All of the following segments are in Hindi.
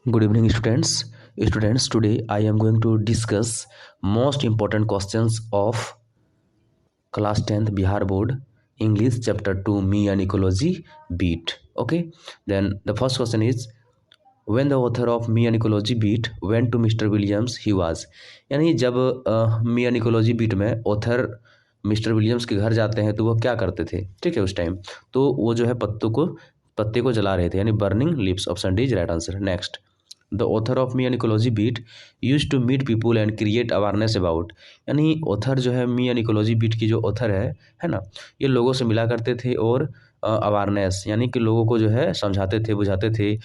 Good evening, students. Today I am going to discuss most important questions of class 10th Bihar Board English chapter 2 Me and Ecology Beat. Okay, then the first question is when the author of Me and Ecology Beat went to Mr. Williams he was, यानी जब Me and Ecology Beat में ऑथर मिस्टर विलियम्स के घर जाते हैं तो वो क्या करते थे, ठीक है। उस टाइम तो वो जो है पत्ते को जला रहे थे, यानी burning lips. Option D is right answer. Next, the author of me N ecology bit use to meet people and create awareness about, यानी ऑथर जो है मी एन इकोलॉजी बीट की जो ऑथर है ना, ये लोगों से मिला करते थे और अवेयरनेस यानी कि लोगों को जो है समझाते थे, बुझाते थे,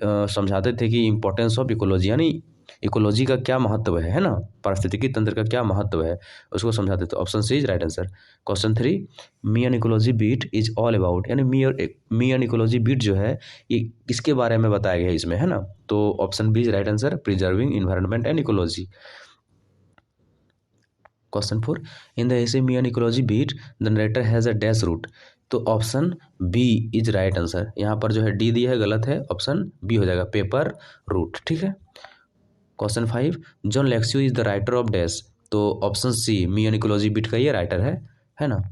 समझाते थे कि इम्पोर्टेंस ऑफ इकोलॉजी, यानी इकोलॉजी का क्या महत्व है ना, पारिस्थितिकी तंत्र का क्या महत्व है, उसको समझाते थे। Option C is right answer. Question 3, me N ecology beat is all about, यानी मी एन इकोलॉजी बीट जो है ये किसके बारे में बताया गया है इसमें, है ना। तो option B is right answer, preserving environment and ecology. Question 4, in the essay me N ecology beat the narrator has a dash route, तो option B is right answer. यहाँ पर जो है डी दिया है, गलत है, ऑप्शन बी हो जाएगा, पेपर रूट, ठीक है। Question 5, John Lexau is the writer of dash, तो option C me N ecology beat का ये राइटर है ना।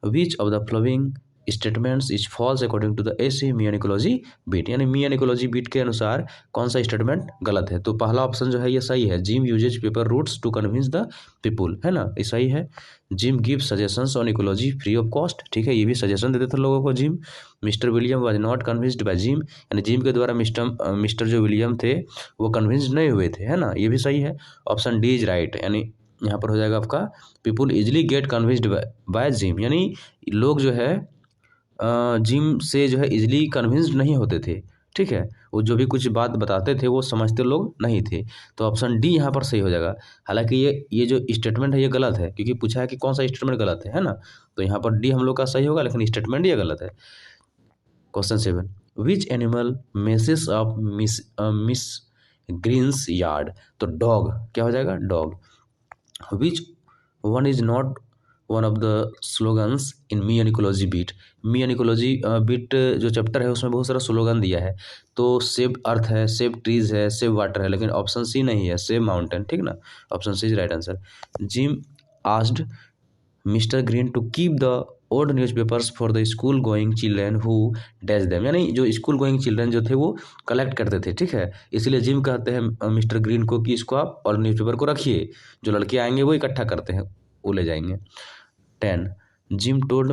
Which of the following statements is false according to the essay me N ecology beat, यानी मी एन इकोलॉजी बीट के अनुसार कौन सा स्टेटमेंट गलत है। तो पहला ऑप्शन जो है ये सही है, Jim uses paper routes to convince the people, है ना, ये सही है। Jim give suggestions on ecology free of cost, ठीक है, ये भी सजेशन देते थे लोगों को Jim. Mister William was not convinced by Jim, यानी जिम के द्वारा मिस्टर जो विलियम थे वो कन्विंस्ड नहीं हुए थे, है ना, ये भी सही है। ऑप्शन डी इज राइट, यानी यहाँ पर हो जाएगा आपका people easily get convinced by Jim, यानी लोग जो है जिम से जो है इजीली कन्विंस्ड नहीं होते थे, ठीक है, वो जो भी कुछ बात बताते थे वो समझते लोग नहीं थे। तो ऑप्शन डी यहाँ पर सही हो जाएगा। हालांकि ये जो स्टेटमेंट है ये गलत है, क्योंकि पूछा है कि कौन सा स्टेटमेंट गलत है ना, तो यहाँ पर डी हम लोग का सही होगा, लेकिन स्टेटमेंट ये गलत है। Question 7, which animal messes of Miss Green's yard, तो डॉग क्या हो जाएगा, dog. Which one is not one of the slogans in me N ecology bit, me N ecology bit जो चैप्टर है उसमें बहुत सारा स्लोगन दिया है, तो सेव अर्थ है, सेव ट्रीज है, सेव वाटर है, लेकिन ऑप्शन सी नहीं है, सेव माउंटेन, ठीक ना, option C is right answer. Jim asked mister Green to keep the old newspapers for the school going children who dash them, यानी जो स्कूल गोइंग चिल्ड्रेन जो थे वो कलेक्ट करते थे, ठीक है, इसलिए जिम कहते हैं मिस्टर ग्रीन को कि इसको आप ओल्ड न्यूज़पेपर को रखिए, जो लड़के आएंगे वो इकट्ठा करते हैं, वो ले जाएंगे। 10, Jim told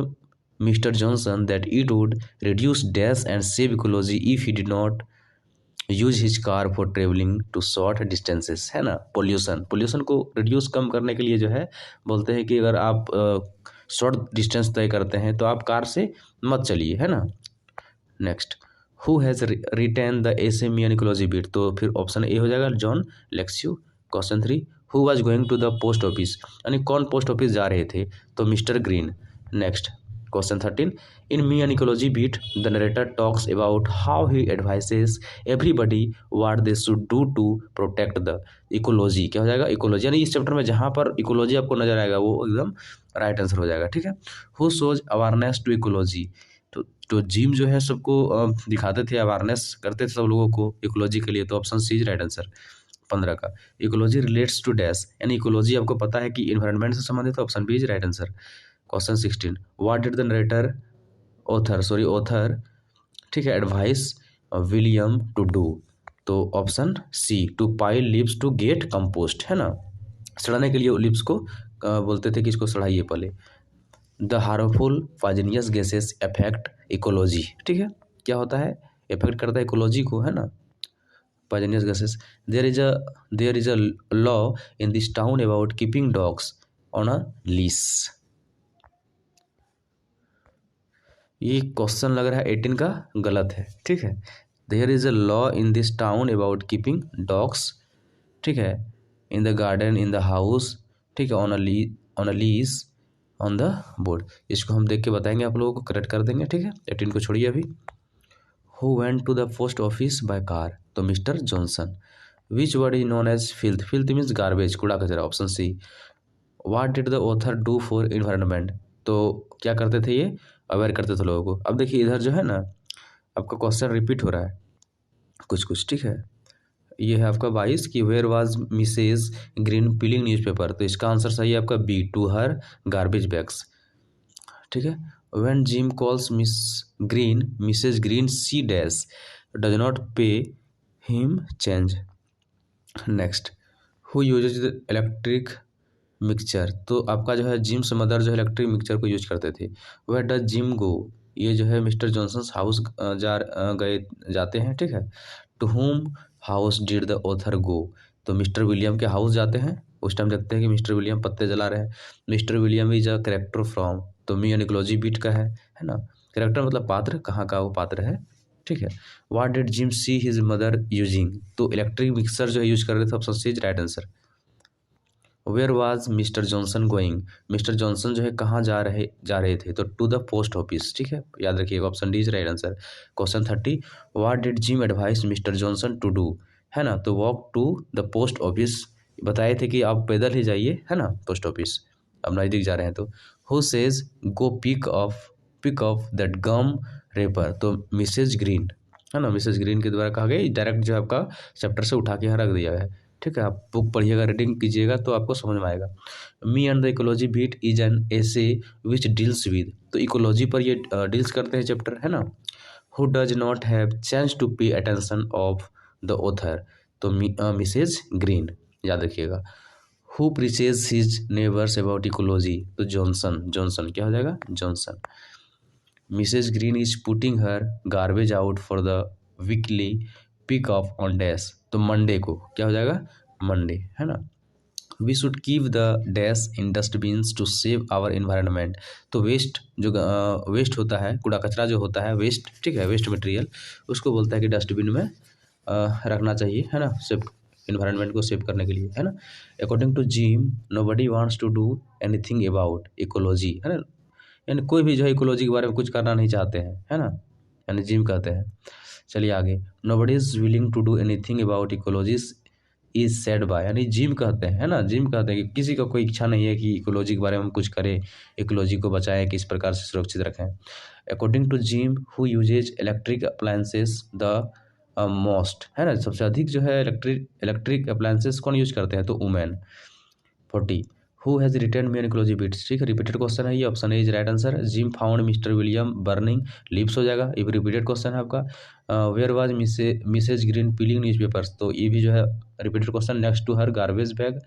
Mr. Johnson that it would reduce deaths and save ecology if he did not use his car for travelling to short distances, है ना। पोल्यूशन को रिड्यूस कम करने के लिए जो है बोलते हैं कि अगर आप शॉर्ट डिस्टेंस तय करते हैं तो आप कार से मत चलिए, है ना। Next, who has written the essay me N ecology beat, तो फिर ऑप्शन ए हो जाएगा, John Lexau. Question 3, who was going to the post office, यानी कौन पोस्ट ऑफिस जा रहे थे, तो Mr Green. Next, question 13, in me N ecology beat the narrator talks about how he advises everybody what they should do to protect the ecology, क्या हो जाएगा, इकोलॉजी, यानी इस चैप्टर में जहाँ पर इकोलॉजी आपको नजर आएगा वो एकदम राइट आंसर हो जाएगा, ठीक है। Who shows awareness to ecology, तो जिम जो है सबको दिखाते थे, अवेयरनेस करते थे सब लोगों को इकोलॉजी के लिए, तो option C is right answer 15 का। इकोलॉजी रिलेट्स टू डैश, यानी इकोलॉजी आपको पता है कि इन्वायरमेंट से संबंधित, option B is right answer. Question 16, what did the narrator author, ठीक है, एडवाइस विलियम टू डू, तो option C, to pile leaves to get compost, है ना, सड़ाने के लिए लिप्स को बोलते थे कि इसको सड़ाइए पहले। The harmful poisonous gases affect ecology, ठीक है, क्या होता है, इफेक्ट करता है इकोलॉजी को, है ना, poisonous gases. There is a law in this town about keeping dogs on a leash, ये क्वेश्चन लग रहा है 18 का गलत है, ठीक है। There is a law in this town about keeping dogs, ठीक है, in the garden, in the house, ठीक है, on a leash on the board, इसको हम देख के बताएंगे, आप लोगों को करेक्ट कर देंगे, ठीक है। 18 को छोड़िए अभी। Who went to the post office by car, तो Mr Johnson. Which word is known as filth, filth means garbage, कूड़ा कचरा, option C. What did the author do for environment, तो क्या करते थे ये, अवेयर करते थे लोगों को। अब देखिए इधर जो है ना आपका क्वेश्चन रिपीट हो रहा है कुछ कुछ, ठीक है, ये है आपका 22 कि where was Mrs Green peeling newspaper, तो इसका आंसर सही है आपका B, to her garbage bags. ठीक है। When Jim calls Mrs Green C dash does not pay him change. Next, who uses the electric mixture, तो आपका जो है जिम्स मदर जो है इलेक्ट्रिक मिक्सचर को यूज करते थे। वह डज जिम गो, ये जो है मिस्टर जॉनसन हाउस गए जाते हैं। ठीक है। To whom house did the author go, तो मिस्टर विलियम के हाउस जाते हैं। उस टाइम देखते हैं कि मिस्टर विलियम पत्ते जला रहे हैं। Mister William is a character from, तो मी निकोलॉजी बीट का है ना। करेक्टर मतलब पात्र, कहाँ का वो पात्र है। ठीक है। What did Jim see his mother using, तो इलेक्ट्रिक मिक्सर जो है यूज कर रहे थे, option C is right answer. Where was mister Johnson going, mister Johnson जो है कहाँ जा रहे थे, तो टू द पोस्ट ऑफिस। ठीक है, याद रखिएगा option D is right answer. Question 30, what did Jim advise mister Johnson to do, है ना, तो walk to the post office, बताए थे कि आप पैदल ही जाइए, है ना, पोस्ट ऑफिस, अब नज़दीक जा रहे हैं तो। Who says go pick off that gum wrapper, तो मिसेज ग्रीन, है ना, मिसेज ग्रीन के द्वारा कहा गया, डायरेक्ट जो है आपका चैप्टर से उठा के यहाँ रख दिया है। ठीक है, आप बुक पढ़िएगा, रीडिंग कीजिएगा तो आपको समझ में आएगा। Me and the ecology beat is an essay which deals with, तो इकोलॉजी पर ये डील्स करते हैं चैप्टर, है ना। Who does not have chance to pay attention of the author, तो मिसेज ग्रीन, याद रखिएगा। Who preaches his neighbours about ecology, तो जॉनसन क्या हो जाएगा, Johnson. Mrs Green is putting her garbage out for the weekly pick off on dash, तो मंडे को क्या हो जाएगा, मंडे, है ना। We should keep the dash in dustbins to save our environment, तो वेस्ट जो वेस्ट होता है, कूड़ा कचरा जो होता है वेस्ट, ठीक है, वेस्ट मटेरियल, उसको बोलता है कि डस्टबिन में रखना चाहिए, है ना, सेव इन्वायरमेंट को सेव करने के लिए, है ना। According to Jim nobody wants to do anything about ecology, है ना, यानी कोई भी जो है इकोलॉजी के बारे में कुछ करना नहीं चाहते हैं, है ना, यानी जिम कहते हैं। चलिए आगे, nobody is willing to do anything about ecology is said by, यानी जिम कहते हैं, है ना, जिम कहते हैं कि किसी का कोई इच्छा नहीं है कि इकोलॉजी के बारे में हम कुछ करें, इकोलॉजी को बचाएं, किस प्रकार से सुरक्षित रखें। According to Jim who uses electric appliances the most, है ना, सबसे अधिक जो है इलेक्ट्रिक अप्लायंसेस कौन यूज करते हैं, तो women. 40, who has return me N ecology beats, ठीक है, रिपीटेड क्वेश्चन है ये, option A is right answer. Jim found Mr William burning lips हो जाएगा, ये भी रिपीटेड क्वेश्चन है आपका। Where was Mrs Green peeling newspapers, तो ये भी जो है repeated question. Next to her garbage bag,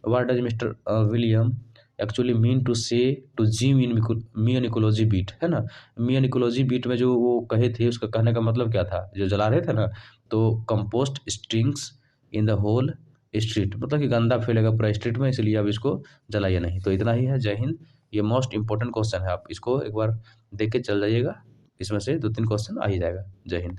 what does Mr William actually mean to say to Jim in me N ecology beat, है ना। मी एन इकोलॉजी बीट में जो वो कहे थे, उसका कहने का मतलब क्या था, जो जला रहे थे ना, तो compost strings in the whole street, मतलब कि गंदा फैलेगा पूरा स्ट्रीट में, इसलिए आप इसको जलाइए नहीं। तो इतना ही है, जय हिंद। ये मोस्ट इंपॉर्टेंट क्वेश्चन है, आप इसको एक बार देख के चल जाइएगा, इसमें से 2-3 क्वेश्चन आ ही जाएगा। जय हिंद।